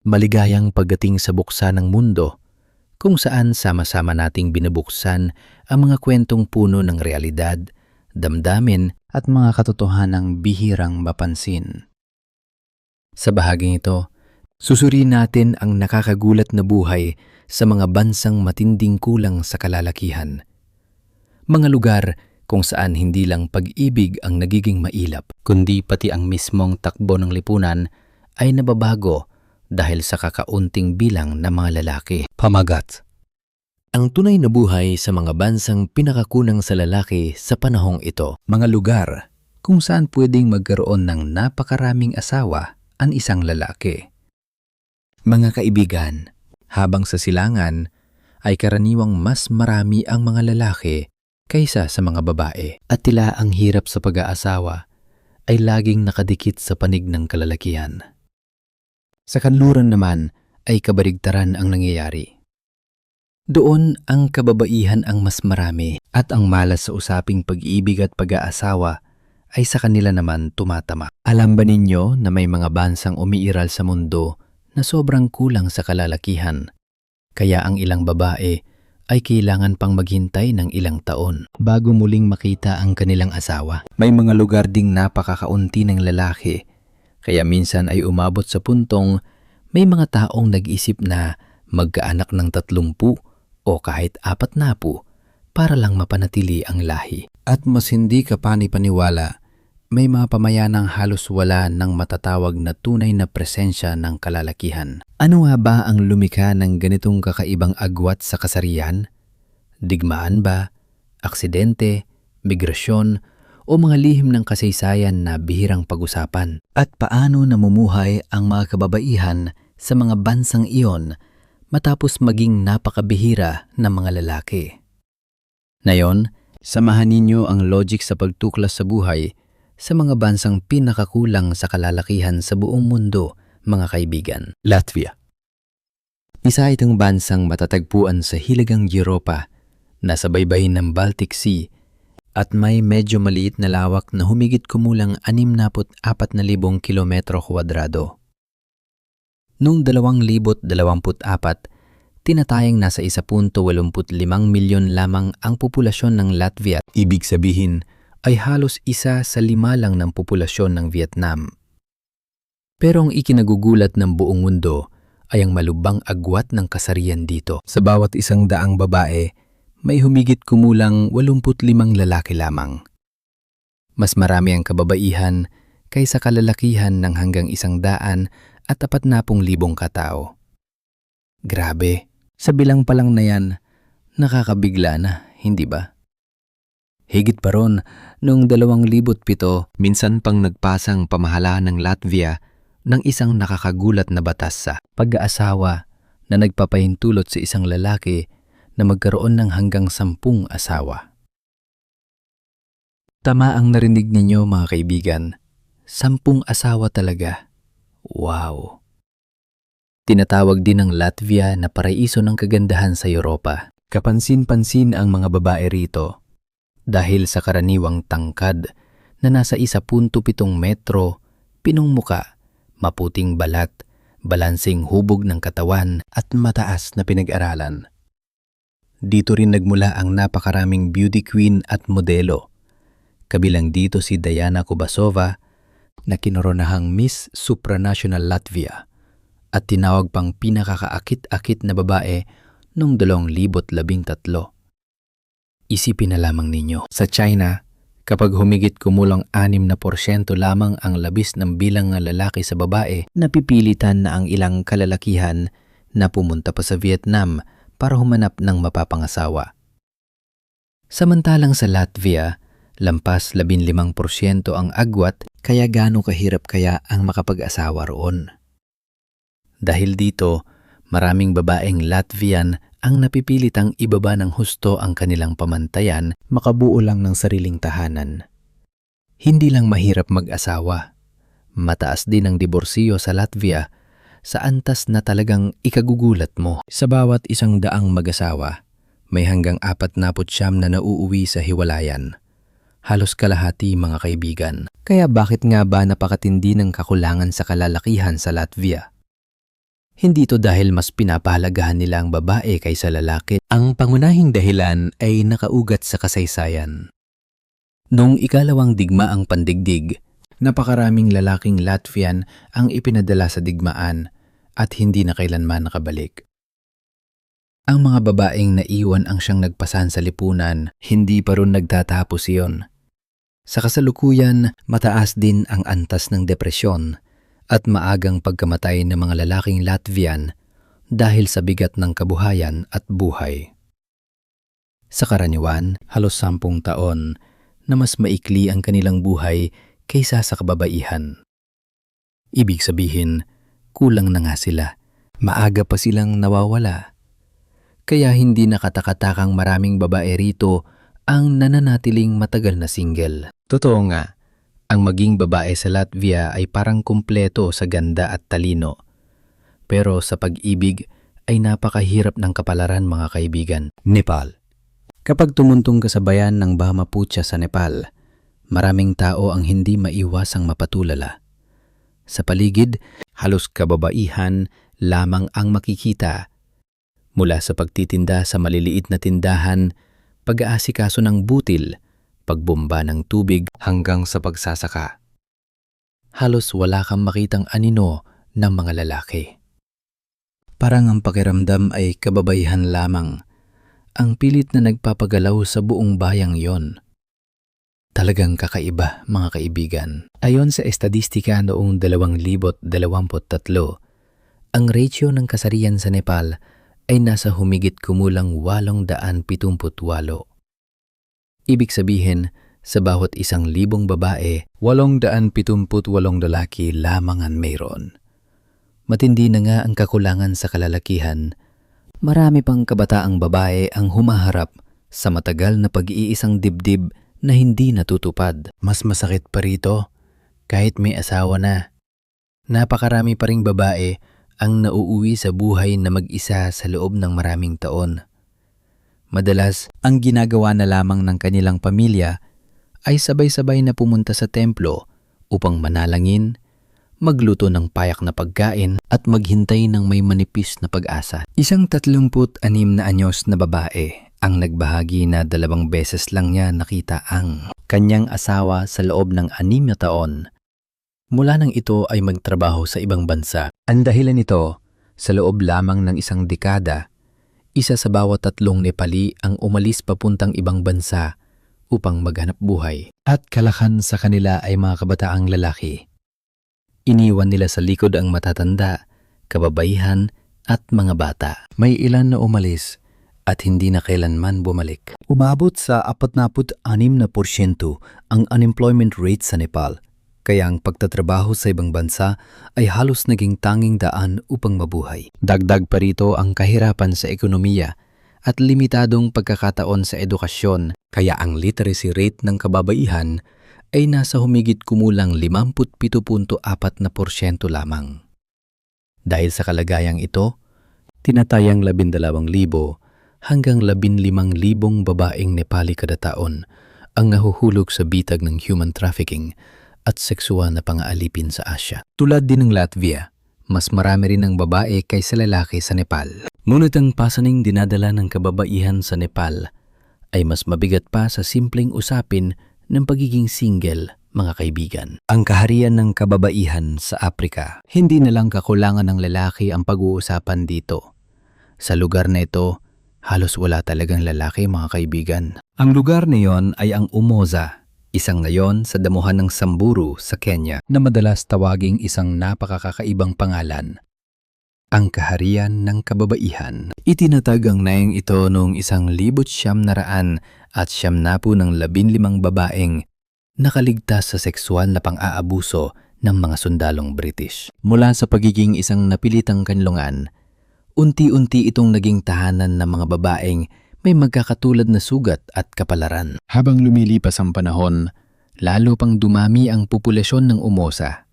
Maligayang pagdating sa buksan ng mundo kung saan sama-sama nating binubuksan ang mga kwentong puno ng realidad, damdamin at mga katotohanang bihirang mapansin. Sa bahaging ito, susuriin natin ang nakakagulat na buhay sa mga bansang matinding kulang sa kalalakihan. Mga lugar kung saan hindi lang pag-ibig ang nagiging mailap, kundi pati ang mismong takbo ng lipunan ay nababago dahil sa kakaunting bilang ng mga lalaki. Pamagat. Ang tunay na buhay sa mga bansang pinakakunang sa lalaki sa panahong ito. Mga lugar kung saan pwedeng magkaroon ng napakaraming asawa ang isang lalaki. Mga kaibigan, habang sa silangan ay karaniwang mas marami ang mga lalaki kaysa sa mga babae. At tila ang hirap sa pag-aasawa ay laging nakadikit sa panig ng kalalakihan. Sa kanluran naman ay kabaligtaran ang nangyayari. Doon ang kababaihan ang mas marami at ang malas sa usaping pag-ibig at pag-aasawa ay sa kanila naman tumatama. Alam ba ninyo na may mga bansang umiiral sa mundo na sobrang kulang sa kalalakihan, kaya ang ilang babae ay kailangan pang maghintay ng ilang taon bago muling makita ang kanilang asawa. May mga lugar ding napakakaunti ng lalaki, kaya minsan ay umabot sa puntong may mga taong nag-isip na magkaanak ng 30 o kahit 40 para lang mapanatili ang lahi. At mas hindi ka panipaniwala, may mga pamayanang halos wala ng matatawag na tunay na presensya ng kalalakihan. Ano nga ba ang lumikha ng ganitong kakaibang agwat sa kasarian? Digmaan ba, aksidente, migrasyon, o mga lihim ng kasaysayan na bihirang pag-usapan? At paano namumuhay ang mga kababaihan sa mga bansang iyon matapos maging napakabihira ng mga lalaki? Ngayon, samahan ninyo ang logic sa pagtuklas sa buhay sa mga bansang pinakakulang sa kalalakihan sa buong mundo, mga kaibigan. Latvia. Isa itong bansang matatagpuan sa hilagang Europa, nasa baybayin ng Baltic Sea, at may medyo maliit na lawak na humigit kumulang 64,000 kilometro kwadrado. Noong 2024, tinatayang nasa 1.85 milyon lamang ang populasyon ng Latvia. Ibig sabihin ay halos 1 sa 5 lang ng populasyon ng Vietnam. Pero ang ikinagugulat ng buong mundo ay ang malubhang agwat ng kasarian dito. Sa bawat 100 babae, may humigit kumulang 85 lalaki lamang. Mas marami ang kababaihan kaysa kalalakihan ng hanggang 140,000 katao. Grabe, sa bilang pa lang na yan, nakakabigla na, hindi ba? Higit pa ron, noong 2007, minsan pang nagpasang pamahalaan ng Latvia ng isang nakakagulat na batas sa pag-aasawa na nagpapahintulot sa isang lalaki na magkaroon ng hanggang 10 asawa. Tama ang narinig ninyo, mga kaibigan, 10 asawa talaga. Wow! Tinatawag din ng Latvia na paraiso ng kagandahan sa Europa. Kapansin-pansin ang mga babae rito dahil sa karaniwang tangkad na nasa 1.7 metro, pinong muka, maputing balat, balansing hubog ng katawan at mataas na pinag-aralan. Dito rin nagmula ang napakaraming beauty queen at modelo. Kabilang dito si Diana Kubasova na kinoronahang Miss Supranational Latvia at tinawag pang pinakakaakit-akit na babae noong 2013. Isipin na lamang ninyo, sa China, kapag humigit kumulang 6% lamang ang labis ng bilang ng lalaki sa babae, napipilitan na ang ilang kalalakihan na pumunta pa sa Vietnam para humanap ng mapapangasawa. Samantalang sa Latvia, lampas 15% ang agwat, kaya gaano kahirap kaya ang makapag-asawa roon. Dahil dito, maraming babaeng Latvian ang napipilitang ibaba ng husto ang kanilang pamantayan, makabuo lang ng sariling tahanan. Hindi lang mahirap mag-asawa, mataas din ang diborsiyo sa Latvia sa antas na talagang ikagugulat mo. Sa bawat 100 mag-asawa, may hanggang 49 na nauuwi sa hiwalayan. Halos kalahati, mga kaibigan. Kaya bakit nga ba napakatindi ng kakulangan sa kalalakihan sa Latvia? Hindi ito dahil mas pinapahalagahan nila ang babae kaysa lalaki. Ang pangunahing dahilan ay nakaugat sa kasaysayan. Noong ikalawang digmaang pandigdig, napakaraming lalaking Latvian ang ipinadala sa digmaan at hindi na kailanman nakabalik. Ang mga babaeng naiwan ang siyang nagpasan sa lipunan, hindi pa rin nagtatapos iyon. Sa kasalukuyan, mataas din ang antas ng depresyon at maagang pagkamatay ng mga lalaking Latvian dahil sa bigat ng kabuhayan at buhay. Sa karaniwan, halos 10 taon na mas maikli ang kanilang buhay kaysa sa kababaihan. Ibig sabihin, kulang na nga sila. Maaga pa silang nawawala. Kaya hindi nakatakatakang maraming babae rito ang nananatiling matagal na single. Totoo nga, ang maging babae sa Latvia ay parang kumpleto sa ganda at talino. Pero sa pag-ibig ay napakahirap ng kapalaran, mga kaibigan. Nepal. Kapag tumuntong ka sa bayan ng Brahmaputra sa Nepal, maraming tao ang hindi maiwasang mapatulala. Sa paligid, halos kababaihan lamang ang makikita. Mula sa pagtitinda sa maliliit na tindahan, pag-aasikaso ng butil, pagbomba ng tubig hanggang sa pagsasaka. Halos wala kang makitang anino ng mga lalaki. Parang ang pakiramdam ay kababaihan lamang, ang pilit na nagpapagalaw sa buong bayang yon. Talagang kakaiba, mga kaibigan. Ayon sa estadistika noong 2023, ang ratio ng kasarian sa Nepal ay nasa humigit kumulang 878. Ibig sabihin, sa bawat 1,000 babae, 878 lalaki lamang ang mayroon. Matindi na nga ang kakulangan sa kalalakihan. Marami pang kabataang babae ang humaharap sa matagal na pag-iisang dibdib na hindi natutupad. Mas masakit pa rito, kahit may asawa na. Napakarami pa ring babae ang nauuwi sa buhay na mag-isa sa loob ng maraming taon. Madalas, ang ginagawa na lamang ng kanilang pamilya ay sabay-sabay na pumunta sa templo upang manalangin, magluto ng payak na pagkain at maghintay ng may manipis na pag-asa. Isang 36 na anyos na babae ang nagbahagi na 2 beses lang niya nakita ang kanyang asawa sa loob ng 6 na taon. Mula nang ito ay magtrabaho sa ibang bansa. Ang dahilan nito, sa loob lamang ng 1 dekada, isa sa bawat 3 Nepali ang umalis papuntang ibang bansa upang maghanap buhay. At kalakhan sa kanila ay mga kabataang lalaki. Iniwan nila sa likod ang matatanda, kababaihan at mga bata. May ilan na umalis at hindi na kailanman bumalik. Umabot sa 46% ang unemployment rate sa Nepal. Kaya ang pagtatrabaho sa ibang bansa ay halos naging tanging daan upang mabuhay. Dagdag pa rito ang kahirapan sa ekonomiya at limitadong pagkakataon sa edukasyon, kaya ang literacy rate ng kababaihan ay nasa humigit kumulang 57.4% lamang. Dahil sa kalagayang ito, tinatayang 12,000 hanggang 15,000 babaeng Nepali kada taon ang nahuhulog sa bitag ng human trafficking at sexual na pang-aalipin sa Asya. Tulad din ng Latvia, mas marami rin ang babae kaysa lalaki sa Nepal. Ngunit ang pasaning dinadala ng kababaihan sa Nepal ay mas mabigat pa sa simpleng usapin ng pagiging single, mga kaibigan. Ang kaharian ng kababaihan sa Afrika, hindi na lang kakulangan ng lalaki ang pag-uusapan dito. Sa lugar na ito, halos wala talagang lalaki, mga kaibigan. Ang lugar na iyon ay ang Umoza, isang ngayon sa damuhan ng Samburu sa Kenya na madalas tawaging isang napakakaibang pangalan, ang kaharian ng kababaihan. Itinatag ang nayang ito noong 1970 ng 15 babaeng nakaligtas sa sexual na pang-aabuso ng mga sundalong British. Mula sa pagiging isang napilitang kanlungan, unti-unti itong naging tahanan ng mga babaeng may magkakatulad na sugat at kapalaran. Habang lumilipas ang panahon, lalo pang dumami ang populasyon ng Umoza.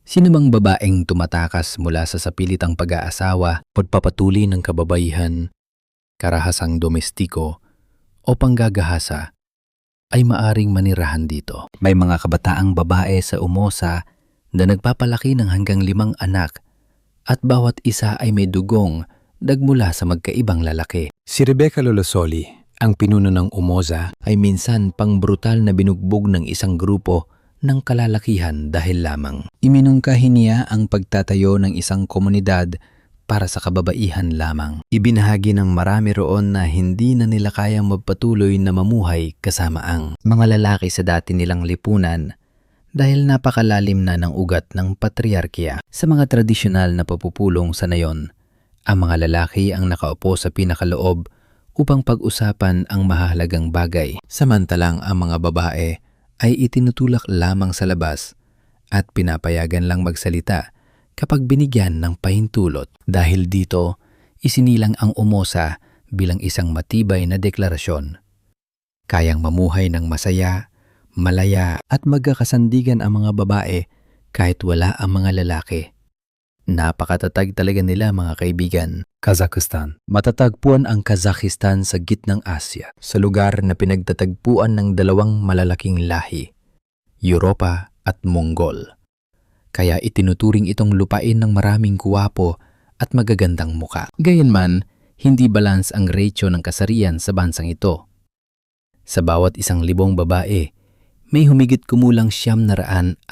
Sinumang babaeng tumatakas mula sa sapilitang pag-aasawa, pagpapatuli ng kababaihan, karahasang domestiko o panggagahasa ay maaring manirahan dito. May mga kabataang babae sa Umoza na nagpapalaki ng hanggang 5 anak at bawat isa ay may dugong nagmula sa magkaibang lalaki. Si Rebecca Lolosoli, ang pinuno ng Umoza, ay minsan pang brutal na binugbog ng isang grupo ng kalalakihan dahil lamang iminungkahi niya ang pagtatayo ng isang komunidad para sa kababaihan lamang. Ibinahagi ng marami roon na hindi na nila kayang magpatuloy na mamuhay kasama ang mga lalaki sa dati nilang lipunan dahil napakalalim na ng ugat ng patriarkiya. Sa mga tradisyonal na papupulong sa nayon, ang mga lalaki ang nakaupo sa pinakaloob upang pag-usapan ang mahalagang bagay, samantalang ang mga babae ay itinutulak lamang sa labas at pinapayagan lang magsalita kapag binigyan ng pahintulot. Dahil dito, isinilang ang Umoza bilang isang matibay na deklarasyon. Kayang mamuhay ng masaya, malaya at magkakasandigan ang mga babae kahit wala ang mga lalaki. Napakatatag talaga nila mga kaibigan. Kazakhstan. Matatagpuan ang Kazakhstan sa gitnang Asya, sa lugar na pinagtatagpuan ng dalawang malalaking lahi, Europa at Mongol. Kaya itinuturing itong lupain ng maraming guwapo at magagandang muka. Gayunman, hindi balance ang ratio ng kasarian sa bansang ito. Sa bawat 1,000 babae, may humigit kumulang 944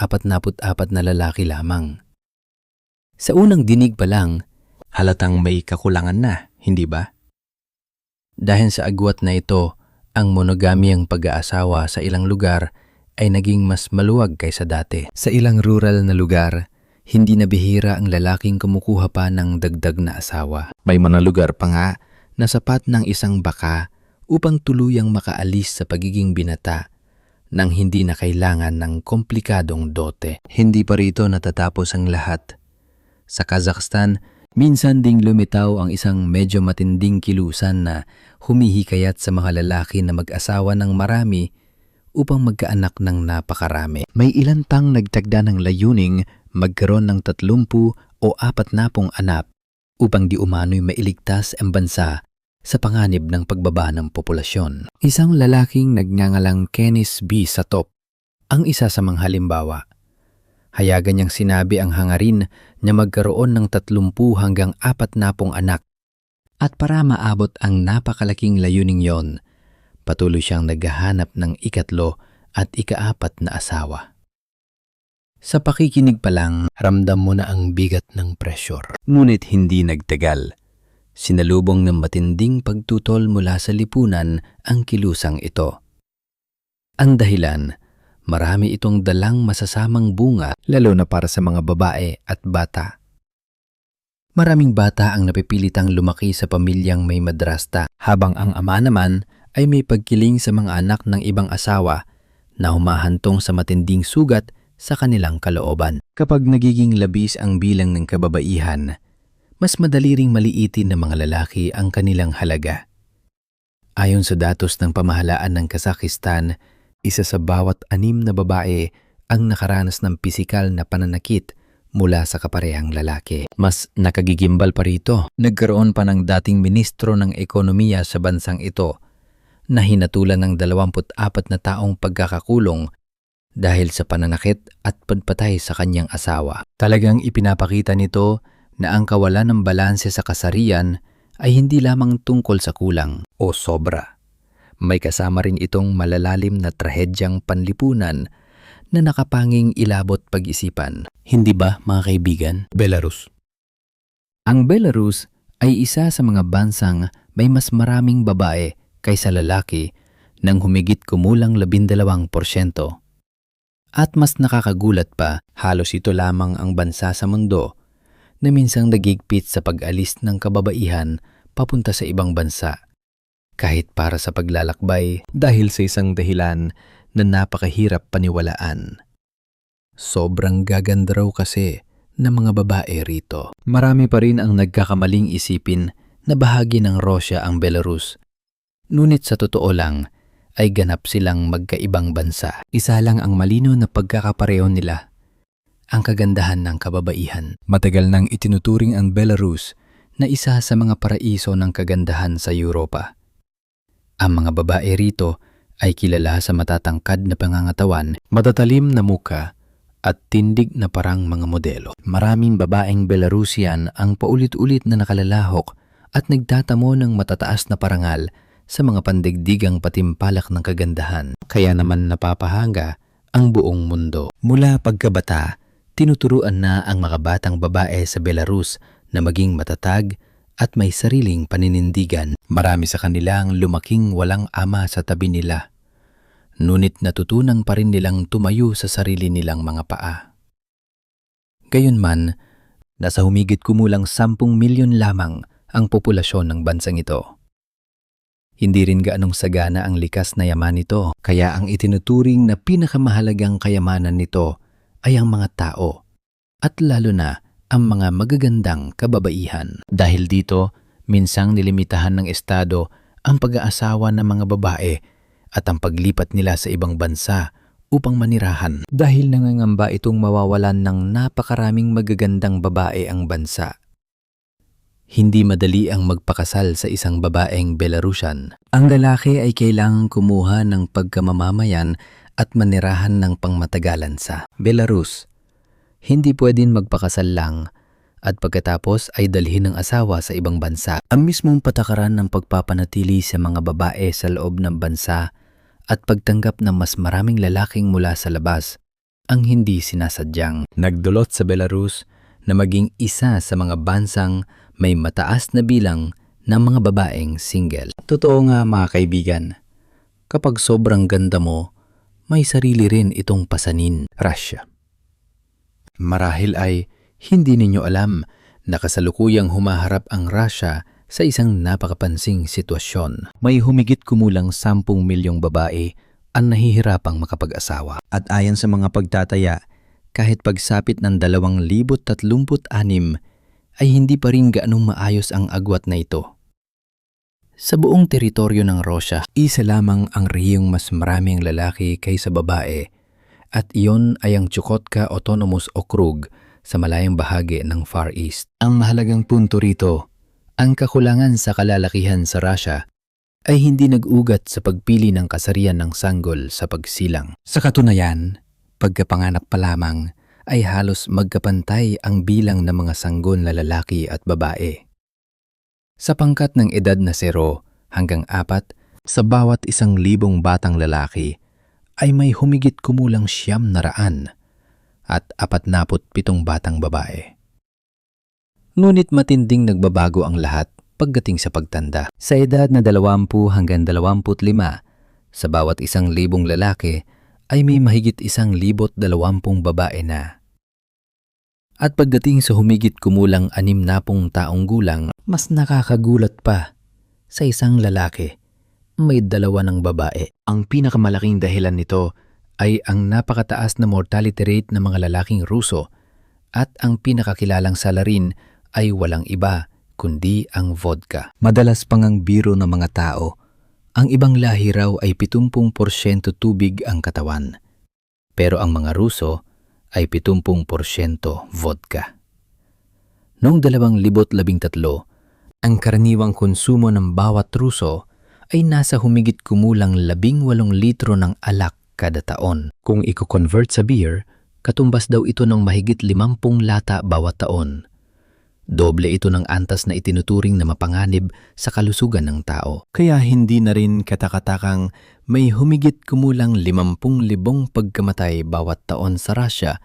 na lalaki lamang. Sa unang dinig pa lang, halatang may kakulangan na, hindi ba? Dahil sa agwat na ito, ang monogamyang pag-aasawa sa ilang lugar ay naging mas maluwag kaysa dati. Sa ilang rural na lugar, hindi na bihira ang lalaking kumukuha pa ng dagdag na asawa. May mga lugar pa nga na sapat ng isang baka upang tuluyang makaalis sa pagiging binata nang hindi na kailangan ng komplikadong dote. Hindi pa rito natatapos ang lahat. Sa Kazakhstan, minsan ding lumitaw ang isang medyo matinding kilusan na humihikayat sa mga lalaki na mag-asawa ng marami upang magkaanak ng napakarami. May ilan pang nagtagda ng layuning magkaroon ng 30 o 40 anak upang di umano'y mailigtas ang bansa sa panganib ng pagbaba ng populasyon. Isang lalaking nagngangalang Kenis B. Satop ang isa sa mga halimbawa. Hayagan niyang sinabi ang hangarin na magkaroon ng 30 hanggang 40 anak. At para maabot ang napakalaking layuning yon, patuloy siyang naghahanap ng ikatlo at ika-4 na asawa. Sa pakikinig pa lang, ramdam mo na ang bigat ng pressure. Ngunit hindi nagtagal. Sinalubong ng matinding pagtutol mula sa lipunan ang kilusang ito. Ang dahilan, marami itong dalang masasamang bunga, lalo na para sa mga babae at bata. Maraming bata ang napipilitang lumaki sa pamilyang may madrasta, habang ang ama naman ay may pagkiling sa mga anak ng ibang asawa na humahantong sa matinding sugat sa kanilang kalooban. Kapag nagiging labis ang bilang ng kababaihan, mas madali ring maliitin ng mga lalaki ang kanilang halaga. Ayon sa datos ng pamahalaan ng Kazakhstan, isa sa bawat 6 na babae ang nakaranas ng pisikal na pananakit mula sa kaparehang lalaki. Mas nakagigimbal pa rito, nagkaroon pa ng dating ministro ng ekonomiya sa bansang ito na hinatulan ng 24 na taong pagkakakulong dahil sa pananakit at pagpatay sa kanyang asawa. Talagang ipinapakita nito na ang kawalan ng balanse sa kasarian ay hindi lamang tungkol sa kulang o sobra. May kasama rin itong malalalim na trahedyang panlipunan na nakapanging ilabot pag-isipan. Hindi ba, mga kaibigan? Belarus. Ang Belarus ay isa sa mga bansang may mas maraming babae kaysa lalaki ng humigit kumulang 12%. At mas nakakagulat pa, halos ito lamang ang bansa sa mundo na minsang nagigpit sa pag-alis ng kababaihan papunta sa ibang bansa, kahit para sa paglalakbay dahil sa isang dahilan na napakahirap paniwalaan. Sobrang gaganda raw kasi ng mga babae rito. Marami pa rin ang nagkakamaling isipin na bahagi ng Russia ang Belarus. Ngunit sa totoo lang, ay ganap silang magkaibang bansa. Isa lang ang malino na pagkakapareho nila, ang kagandahan ng kababaihan. Matagal nang itinuturing ang Belarus na isa sa mga paraiso ng kagandahan sa Europa. Ang mga babae rito ay kilala sa matatangkad na pangangatawan, matatalim na muka, at tindig na parang mga modelo. Maraming babaeng Belarusian ang paulit-ulit na nakalalahok at nagtatamo ng matataas na parangal sa mga pandigdigang patimpalak ng kagandahan. Kaya naman napapahanga ang buong mundo. Mula pagkabata, tinuturuan na ang mga batang babae sa Belarus na maging matatag at may sariling paninindigan. Marami sa kanilang lumaking walang ama sa tabi nila. Ngunit natutunan pa rin nilang tumayo sa sarili nilang mga paa. Gayunman, nasa humigit kumulang 10 milyon lamang ang populasyon ng bansang ito. Hindi rin gaanong sagana ang likas na yaman nito, kaya ang itinuturing na pinakamahalagang kayamanan nito ay ang mga tao, at lalo na ang mga magagandang kababaihan. Dahil dito, minsang nilimitahan ng Estado ang pag-aasawa ng mga babae at ang paglipat nila sa ibang bansa upang manirahan. Dahil nangangamba itong mawawalan ng napakaraming magagandang babae ang bansa. Hindi madali ang magpakasal sa isang babaeng Belarusian. Ang lalaki ay kailangang kumuha ng pagkamamamayan at manirahan ng pangmatagalan sa Belarus. Hindi pwedeng magpakasal lang at pagkatapos ay dalhin ng asawa sa ibang bansa. Ang mismong patakaran ng pagpapanatili sa mga babae sa loob ng bansa at pagtanggap ng mas maraming lalaking mula sa labas ang hindi sinasadyang nagdulot sa Belarus na maging isa sa mga bansang may mataas na bilang ng mga babaeng single. Totoo nga mga kaibigan, kapag sobrang ganda mo, may sarili rin itong pasanin. Russia. Marahil ay hindi ninyo alam na kasalukuyang humaharap ang Russia sa isang napakapansing sitwasyon. May humigit kumulang 10 milyong babae ang nahihirapang makapag-asawa. At ayon sa mga pagtataya, kahit pagsapit ng 2036 ay hindi pa rin gaanong maayos ang agwat na ito. Sa buong teritoryo ng Russia, isa lamang ang rehiyong mas maraming lalaki kaysa babae at iyon ay ang Chukotka Autonomous Okrug sa malayang bahagi ng Far East. Ang mahalagang punto rito, ang kakulangan sa kalalakihan sa Russia ay hindi nag-ugat sa pagpili ng kasarian ng sanggol sa pagsilang. Sa katunayan, pagkapanganak pa lamang ay halos magkapantay ang bilang ng mga sanggol na lalaki at babae. Sa pangkat ng edad na 0 hanggang 4, sa bawat 1,000 batang lalaki ay may humigit kumulang 900 at 47 batang babae. Ngunit matinding nagbabago ang lahat pagdating sa pagtanda. Sa edad na 20 hanggang 25, sa bawat 1,000 lalaki ay may mahigit 1,020 babae na. At pagdating sa humigit kumulang 60 taong gulang, mas nakakagulat pa. Sa isang lalaki, may 2 ng babae. Ang pinakamalaking dahilan nito ay ang napakataas na mortality rate ng mga lalaking Ruso at ang pinakakilalang salarin ay walang iba kundi ang vodka. Madalas pang ang biro ng mga tao, ang ibang lahi raw ay 70% tubig ang katawan. Pero ang mga Ruso ay 70% vodka. Noong 2013, ang karaniwang konsumo ng bawat Ruso ay nasa humigit kumulang 18 litro ng alak kada taon. Kung i-convert sa beer, katumbas daw ito ng mahigit 50 lata bawat taon. Doble ito ng antas na itinuturing na mapanganib sa kalusugan ng tao. Kaya hindi na rin katakatakang may humigit kumulang 50,000 pagkamatay bawat taon sa Russia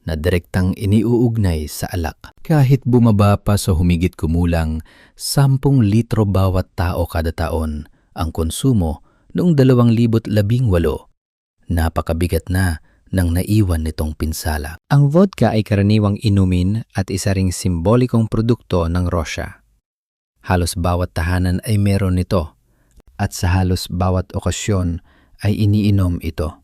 na direktang iniuugnay sa alak. Kahit bumaba pa sa humigit kumulang 10 litro bawat tao kada taon ang konsumo noong 2018, napakabigat na nang naiwan nitong pinsala. Ang vodka ay karaniwang inumin at isa ring simbolikong produkto ng Russia. Halos bawat tahanan ay meron nito at sa halos bawat okasyon ay iniinom ito.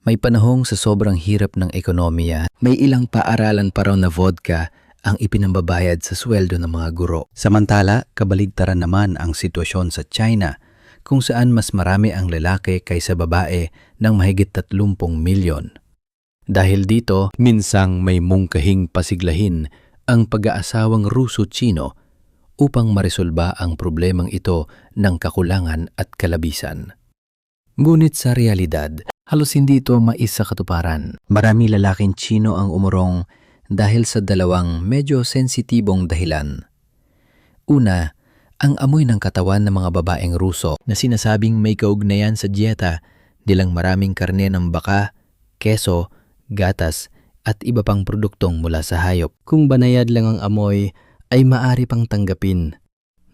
May panahong sa sobrang hirap ng ekonomiya, may ilang paaralan pa raw na vodka ang ipinambabayad sa sweldo ng mga guro. Samantala, kabaligtaran naman ang sitwasyon sa China, kung saan mas marami ang lalaki kaysa babae ng mahigit 30 milyon. Dahil dito, minsang may mungkahing pasiglahin ang pag-aasawang Ruso-Chino upang maresolba ang problemang ito ng kakulangan at kalabisan. Ngunit sa realidad, Halos hindi ito maisa katuparan. Marami lalaking Tsino ang umurong dahil sa dalawang medyo sensitibong dahilan. Una, ang amoy ng katawan ng mga babaeng Ruso na sinasabing may kaugnayan sa dieta nilang maraming karne ng baka, keso, gatas at iba pang produktong mula sa hayop. Kung banayad lang ang amoy ay maari pang tanggapin.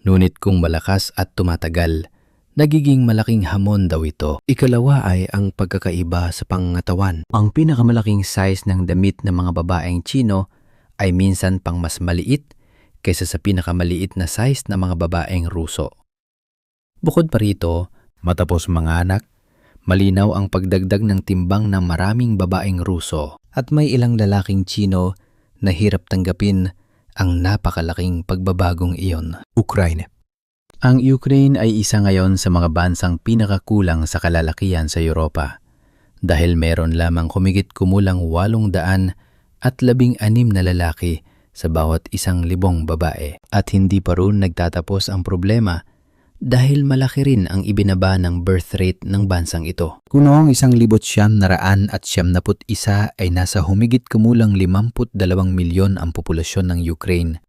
Ngunit kung malakas at tumatagal, nagiging malaking hamon daw ito. Ikalawa ay ang pagkakaiba sa pangangatawan. Ang pinakamalaking size ng damit ng mga babaeng Tsino ay minsan pang mas maliit kaysa sa pinakamaliit na size ng mga babaeng Ruso. Bukod pa rito, matapos manganak, malinaw ang pagdagdag ng timbang ng maraming babaeng Ruso at may ilang lalaking Tsino na hirap tanggapin ang napakalaking pagbabagong iyon. Ukraine. Ang Ukraine ay isa ngayon sa mga bansang pinakakulang sa kalalakihan sa Europa dahil meron lamang humigit kumulang 816 na lalaki sa bawat 1,000 babae. At hindi pa rin nagtatapos ang problema dahil malaki rin ang ibinaba ng birth rate ng bansang ito. Kung noong 1,971 ay nasa humigit kumulang 52 milyon ang populasyon ng Ukraine.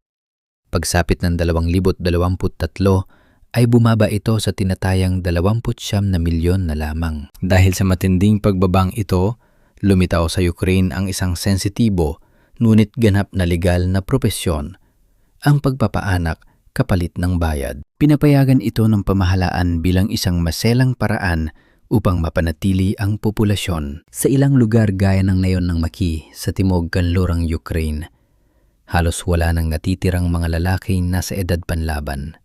Pagsapit ng 2023 ay bumaba ito sa tinatayang 29 na milyon na lamang. Dahil sa matinding pagbabang ito, lumitaw sa Ukraine ang isang sensitibo ngunit ganap na legal na propesyon, ang pagpapaanak kapalit ng bayad. Pinapayagan ito ng pamahalaan bilang isang maselang paraan upang mapanatili ang populasyon. Sa ilang lugar gaya ng Nayon ng Maki sa timog kanlurang Ukraine, halos wala nang natitirang mga lalaking nasa edad panlaban.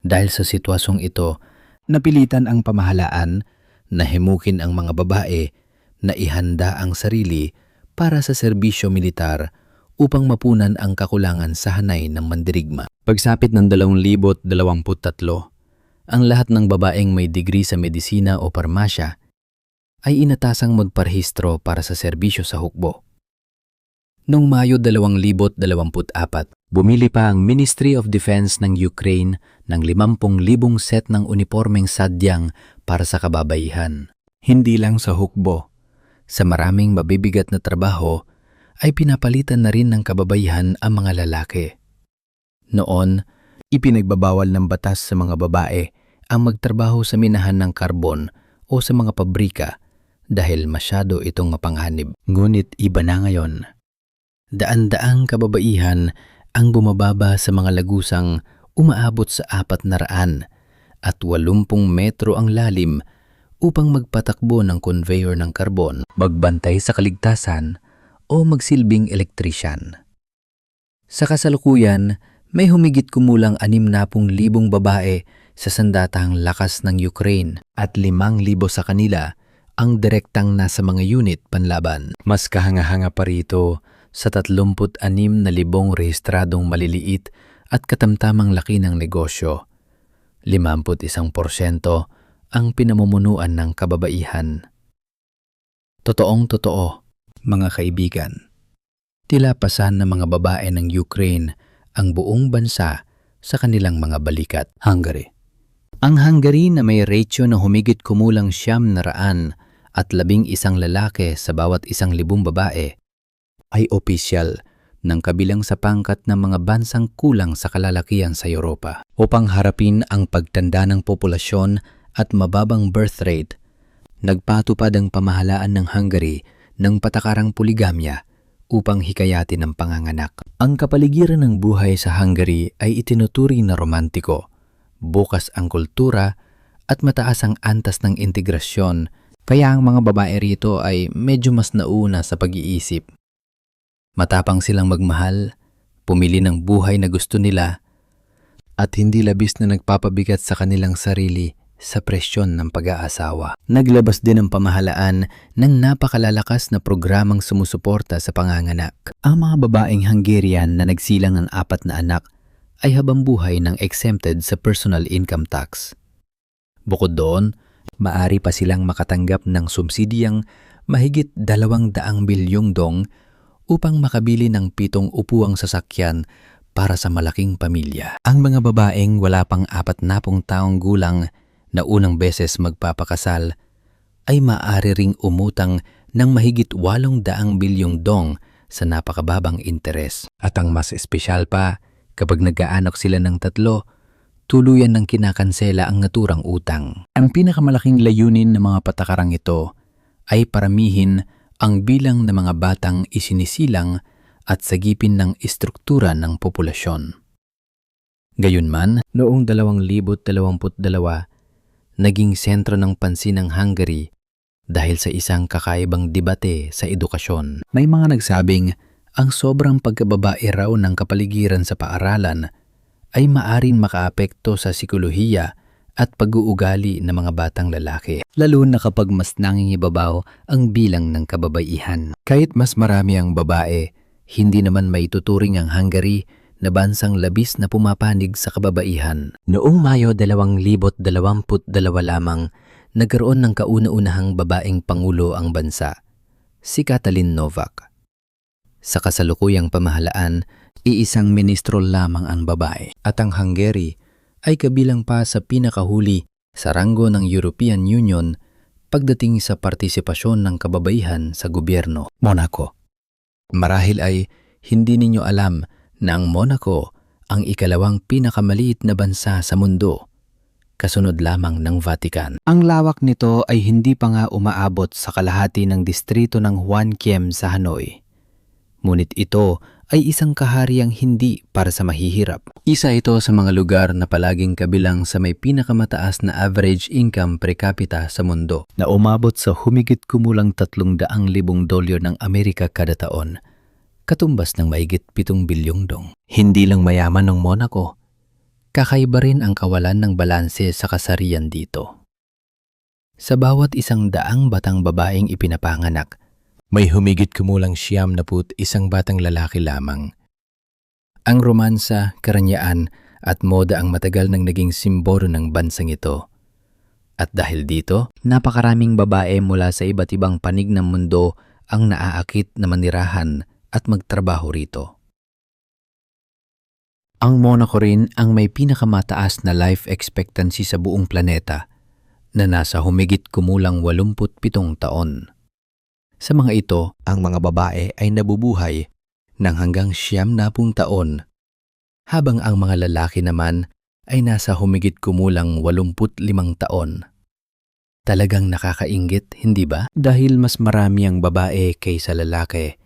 Dahil sa sitwasyong ito, napilitan ang pamahalaan na himukin ang mga babae na ihanda ang sarili para sa serbisyo militar upang mapunan ang kakulangan sa hanay ng mandirigma. Pagsapit ng 2023, ang lahat ng babaeng may degree sa medisina o parmasya ay inatasang magparehistro para sa serbisyo sa hukbo. Noong Mayo 2024, bumili pa ang Ministry of Defense ng Ukraine ng 50,000 set ng unipormeng sadyang para sa kababaihan. Hindi lang sa hukbo, sa maraming mabibigat na trabaho ay pinapalitan na rin ng kababaihan ang mga lalaki. Noon, ipinagbabawal ng batas sa mga babae ang magtrabaho sa minahan ng karbon o sa mga pabrika dahil masyado itong mapanghanib. Ngunit iba na ngayon. Daan-daang kababaihan ang bumababa sa mga lagusang umaabot sa 400 at 80 metro ang lalim upang magpatakbo ng conveyor ng karbon, magbantay sa kaligtasan o magsilbing elektrisyan. Sa kasalukuyan, may humigit kumulang 60,000 babae sa sandatahang lakas ng Ukraine at 5,000 sa kanila ang direktang nasa mga unit panlaban. Mas kahanga-hanga pa rito sa 36,000 rehistradong maliliit at katamtamang laki ng negosyo. 51% ang pinamumunuan ng kababaihan. Totoong-totoo, mga kaibigan. Tila pasan ng mga babae ng Ukraine ang buong bansa sa kanilang mga balikat. Hungary. Ang Hungary na may ratio na humigit kumulang 900 at 11 lalaki sa bawat 1,000 babae ay opisyal ng kabilang sa pangkat ng mga bansang kulang sa kalalakihan sa Europa. Upang harapin ang pagtanda ng populasyon at mababang birth rate, nagpatupad ang pamahalaan ng Hungary ng patakarang poligamya upang hikayatin ang panganganak. Ang kapaligiran ng buhay sa Hungary ay itinuturi na romantiko, bukas ang kultura at mataas ang antas ng integrasyon, kaya ang mga babae rito ay medyo mas nauna sa pag-iisip. Matapang silang magmahal, pumili ng buhay na gusto nila, at hindi labis na nagpapabigat sa kanilang sarili sa presyon ng pag-aasawa. Naglabas din ang pamahalaan ng napakalalakas na programang sumusuporta sa panganganak. Ang mga babaeng Hungarian na nagsilang ng 4 na anak ay habang buhay ng exempted sa personal income tax. Bukod doon, maari pa silang makatanggap ng subsidiyang mahigit 200 bilyong dong upang makabili ng 7 upuang sasakyan para sa malaking pamilya. Ang mga babaeng wala pang 40 taong gulang na unang beses magpapakasal ay maaari ring umutang ng mahigit 800 bilyong dong sa napakababang interes. At ang mas espesyal pa, kapag nag-aanak sila ng 3, tuluyan ng kinakansela ang naturang utang. Ang pinakamalaking layunin ng mga patakarang ito ay paramihin ang bilang ng mga batang isinisilang at sagipin ng istruktura ng populasyon. Gayunman, noong 2022, naging sentro ng pansin ng Hungary dahil sa isang kakaibang debate sa edukasyon. May mga nagsabing ang sobrang pagkababae raw ng kapaligiran sa paaralan ay maaring makaapekto sa sikolohiya at pag-uugali ng mga batang lalaki, lalo na kapag mas nangingibabaw ang bilang ng kababaihan. Kahit mas marami ang babae, hindi naman maituturing ang Hungary na bansang labis na pumapanig sa kababaihan. Noong Mayo 2022 lamang, nagkaroon ng kauna-unahang babaeng pangulo ang bansa, si Katalin Novak. Sa kasalukuyang pamahalaan, iisang ministro lamang ang babae, at ang Hungary ay kabilang pa sa pinakahuli sa ranggo ng European Union pagdating sa partisipasyon ng kababaihan sa gobyerno. Monaco. Marahil ay hindi ninyo alam na ang Monaco ang ikalawang pinakamaliit na bansa sa mundo, kasunod lamang ng Vatican. Ang lawak nito ay hindi pa nga umaabot sa kalahati ng distrito ng Hoan Kiem sa Hanoi. Ngunit ito ay isang kahariang hindi para sa mahihirap. Isa ito sa mga lugar na palaging kabilang sa may pinakamataas na average income per capita sa mundo, na umabot sa humigit kumulang $300,000 ng Amerika kada taon, katumbas ng mahigit 7 bilyong dong. Hindi lang mayaman ng Monaco, kakaiba rin ang kawalan ng balanse sa kasarian dito. Sa bawat 100 batang babaeng ipinapanganak, may humigit kumulang 91 batang lalaki lamang. Ang romansa, karanyaan at moda ang matagal nang naging simbolo ng bansang ito. At dahil dito, napakaraming babae mula sa iba't ibang panig ng mundo ang naaakit na manirahan at magtrabaho rito. Ang Monaco rin ang may pinakamataas na life expectancy sa buong planeta, na nasa humigit kumulang 87 taon. Sa mga ito, ang mga babae ay nabubuhay ng hanggang 90 taon, habang ang mga lalaki naman ay nasa humigit kumulang 85 taon. Talagang nakakainggit, hindi ba? Dahil mas marami ang babae kaysa lalaki,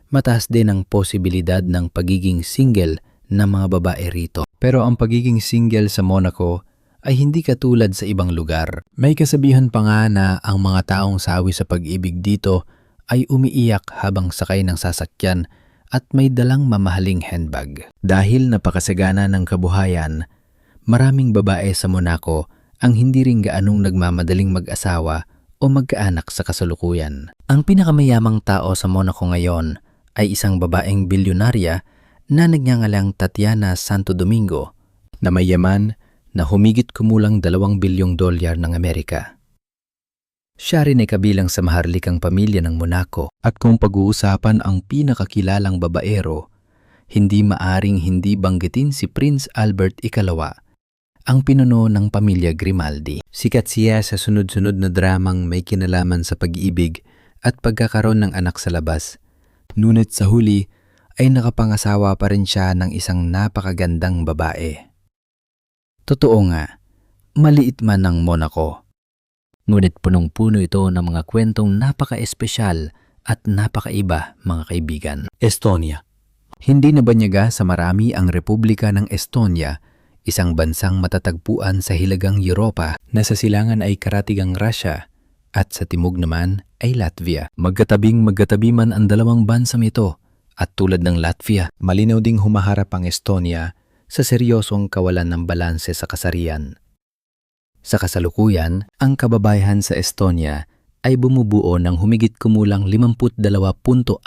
mataas din ang posibilidad ng pagiging single ng mga babae rito. Pero ang pagiging single sa Monaco ay hindi katulad sa ibang lugar. May kasabihan pa nga na ang mga taong sawi sa pag-ibig dito ay umiiyak habang sakay ng sasakyan at may dalang mamahaling handbag. Dahil napakasagana ng kabuhayan, maraming babae sa Monaco ang hindi rin gaanong nagmamadaling mag-asawa o magkaanak sa kasalukuyan. Ang pinakamayamang tao sa Monaco ngayon ay isang babaeng bilyonarya na nagngangalang Tatiana Santo Domingo, na may yaman na humigit kumulang $2 bilyong ng Amerika. Siya rin ay kabilang sa maharlikang pamilya ng Monaco, at kung pag-uusapan ang pinakakilalang babaero, hindi maaring hindi banggitin si Prince Albert II, ang pinuno ng pamilya Grimaldi. Sikat siya sa sunod-sunod na dramang may kinalaman sa pag-ibig at pagkakaroon ng anak sa labas. Ngunit sa huli ay nakapangasawa pa rin siya ng isang napakagandang babae. Totoo nga, maliit man ang Monaco, ngunit punong-puno ito ng mga kwentong napaka-espesyal at napakaiba, mga kaibigan. Estonia. Hindi na banyaga sa marami ang Republika ng Estonia, isang bansang matatagpuan sa hilagang Europa na sa silangan ay karatigang Russia at sa timog naman ay Latvia. Magkatabi man ang dalawang bansang ito, at tulad ng Latvia, malinaw ding humaharap ang Estonia sa seryosong kawalan ng balanse sa kasarian. Sa kasalukuyan, ang kababayan sa Estonia ay bumubuo ng humigit kumulang 52.6%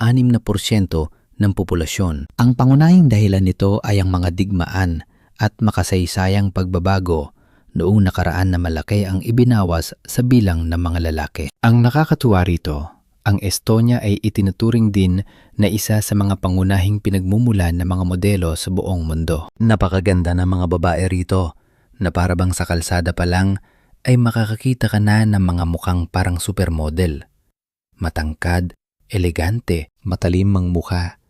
ng populasyon. Ang pangunahing dahilan nito ay ang mga digmaan at makasaysayang pagbabago noong nakaraan na malaki ang ibinawas sa bilang ng mga lalaki. Ang nakakatuwa rito, ang Estonia ay itinuturing din na isa sa mga pangunahing pinagmumulan ng mga modelo sa buong mundo. Napakaganda ng mga babae rito, na parabang sa kalsada pa lang ay makakakita ka na ng mga mukhang parang supermodel. Matangkad, elegante, matalim ang mukha,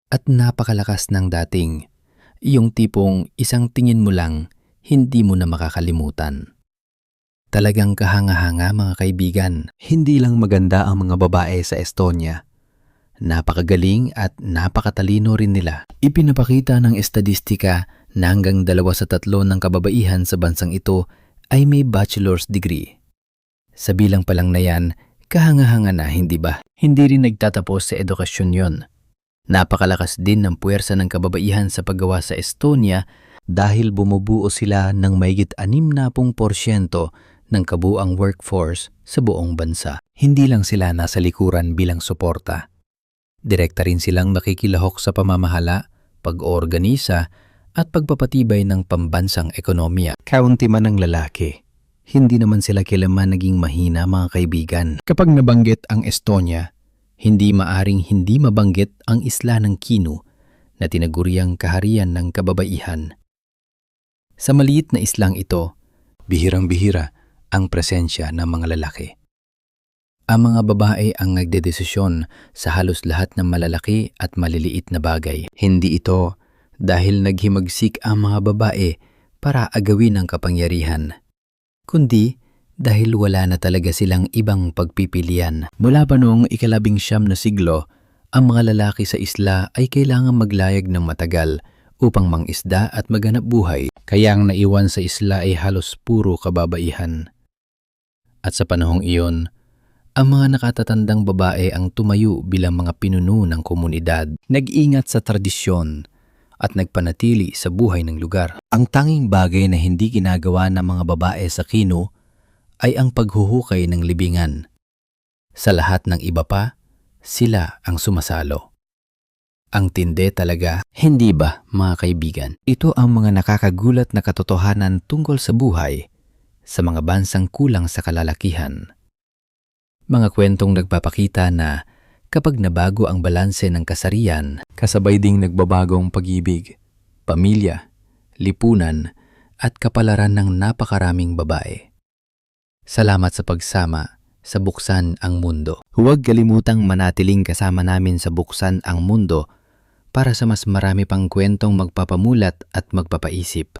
at napakalakas ng dating. Yung tipong isang tingin mo lang, hindi mo na makakalimutan. Talagang kahanga-hanga mga kaibigan. Hindi lang maganda ang mga babae sa Estonia. Napakagaling at napakatalino rin nila. Ipinapakita ng estadistika na hanggang 2 sa 3 ng kababaihan sa bansang ito ay may bachelor's degree. Sa bilang pa lang na yan, kahanga-hanga na, hindi ba? Hindi rin nagtatapos sa edukasyon yon. Napakalakas din ng puwersa ng kababaihan sa paggawa sa Estonia dahil bumubuo sila ng mahigit 60% ng kabuang workforce sa buong bansa. Hindi lang sila nasa likuran bilang suporta. Direkta rin silang nakikilahok sa pamamahala, pag-oorganisa at pagpapatibay ng pambansang ekonomiya. Kaunti man ang lalaki, hindi naman sila kailanman naging mahina mga kaibigan. Kapag nabanggit ang Estonia, hindi maaring hindi mabanggit ang isla ng Kinu na tinaguriang kaharian ng kababaihan. Sa maliit na islang ito, bihirang-bihira ang presensya ng mga lalaki. Ang mga babae ang nagdedesisyon sa halos lahat ng malalaki at maliliit na bagay. Hindi ito dahil naghimagsik ang mga babae para agawin ang kapangyarihan, kundi dahil wala na talaga silang ibang pagpipilian. Mula pa noong 19 na siglo, ang mga lalaki sa isla ay kailangang maglayag ng matagal upang mangisda at maghanap buhay, kaya ang naiwan sa isla ay halos puro kababaihan. At sa panahong iyon, ang mga nakatatandang babae ang tumayo bilang mga pinuno ng komunidad, nag-ingat sa tradisyon at nagpanatili sa buhay ng lugar. Ang tanging bagay na hindi ginagawa ng mga babae sa Kinu ay ang paghuhukay ng libingan. Sa lahat ng iba pa, sila ang sumasalo. Ang tindi talaga, hindi ba mga kaibigan? Ito ang mga nakakagulat na katotohanan tungkol sa buhay sa mga bansang kulang sa kalalakihan. Mga kwentong nagpapakita na kapag nabago ang balanse ng kasarian, kasabay ding nagbabagong pag-ibig, pamilya, lipunan at kapalaran ng napakaraming babae. Salamat sa pagsama sa Buksan ang Mundo. Huwag kalimutang manatiling kasama namin sa Buksan ang Mundo para sa mas marami pang kwentong magpapamulat at magpapaisip.